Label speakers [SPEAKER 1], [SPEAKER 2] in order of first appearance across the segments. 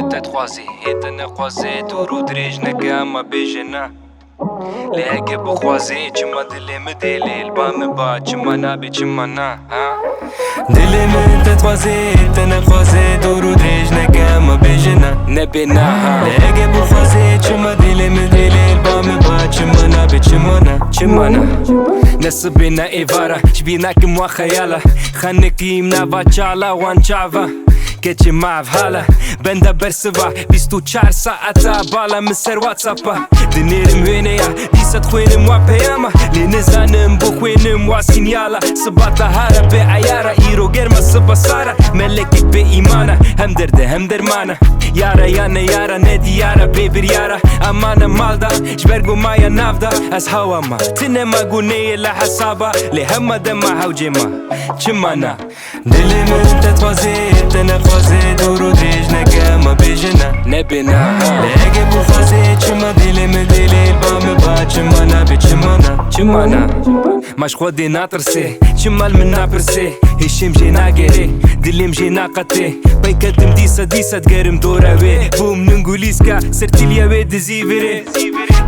[SPEAKER 1] me tête croisée, étonnée croisée, tout roudrige, nega ma béjena. Les hagues pour croiser, tu m'as délé, me délé, le bas me bat, tu m'as nabé, tu m'as na, délé me tête croisée, étonnée croisée, tout roudrige, nega ma béjena, nebena. Les hagues pour croiser, tu m'as délé, me délé, le bas me bat, tu m'as nabé, tu m'as na. نصبنا إيفارا شبينا كم خيالا خانكي منافا تشالا وان شافا كتشي مع فهالا بندا برسفا بيستو 4 ساعة بالا مسر واتسابا دنير موينيا ديسات خوين موا بياما لنزان مبوخوين موا سينيالا صباتا هارا بي عيارا إيرو غير ما صبا سارا ملكك بي إيمانا هم درده هم درمانا يارا يانا يارا ندي يارا بيبر يارا أمانا مالدا جبرقو مايا نافدا أس هواما تنما قوني لا حسابا لهما دما حوجيما چمانا دلي من تتوازي تنخوازي دورو دريج نكا ما بيجنا نبنا لأجي بوخوازي چما دلي من دلي البام با چمانا بچمانا چمانا ماش خودي ناطرسي چمال من نابرسي هشم جينا غيري دليم جينا قتي بيكتم ديسا ديسا تقرم دوراوي بوم ننقوليسكا سرتيليا وي دزيفري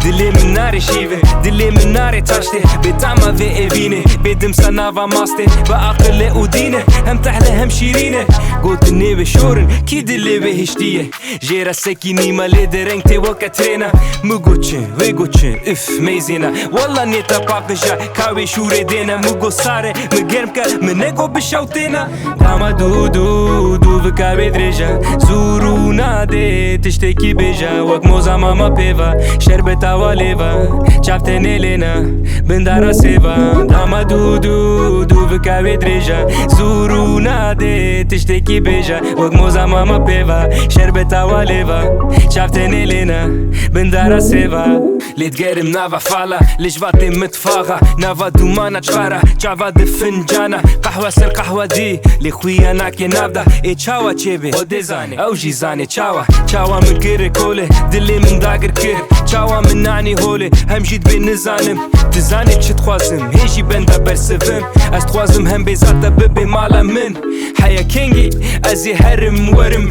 [SPEAKER 1] دلي من ناري شيفه دلي من ناري تاشتي بتعمى في ايفيني بدم سنافا ماستي بأقل ودينه هم تحلى هم شيرينه قلت اني بشورن كي دلي بهشتيه جيرا سكيني ما ليدرنك تي وكترينا مقوتشن ويقوتشن اف ميزينا والله نيتا باقجا كاوي شوري دينا مقو ساري مقرمكا منكو بشوتينا داما دو بكا بدرجا زورونا دي تشتكي بيجا وك موزا ماما بيفا شربتا وليفا شافتني لينا بندارا سيفا داما دو بكا بدرجا زورونا دي تشتكي بيجا وك موزا ماما بيفا شربتا وليفا شافتني لينا بندارا سيفا اللي تقرم نافا فالا اللي جباتي متفاغة نافا دومانا تشغارة جافا دفنجانا قهوة سر قهوة دي اللي خويا ناكي نافدا اي تشاوا تشيبي وديزاني او جيزاني تشاوا من كيري كولي دلي من داقر كير تشاوا من نعني هولي هم جيت بين نزانم تزاني تشي تخوازم هيجي بندا برسفم از تخوازم هم بيزاتا ببي مالا من حيا كينجي ازي هرم ورم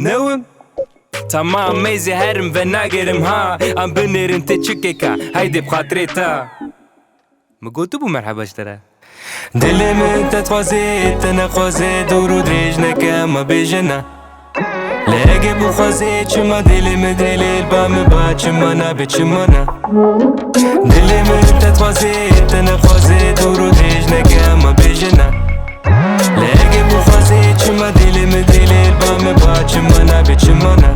[SPEAKER 1] نوم تمام ميزي هرم فناقرم ها ام بنير انت تشكيكا هيدي بخاطريتا مقولتو بو مرحبا اشترا دلي من تتوازي تنخوازي دورو دريج نكا ما بيجنا لاقي بوخوازي چما دلي من دلي البام با چمانا بچمانا دلي من تتوازي تنخوازي دورو دريج نكا ما بيجنا لاقي بوخوازي چما دلي من دلي البام با چمانا بچمانا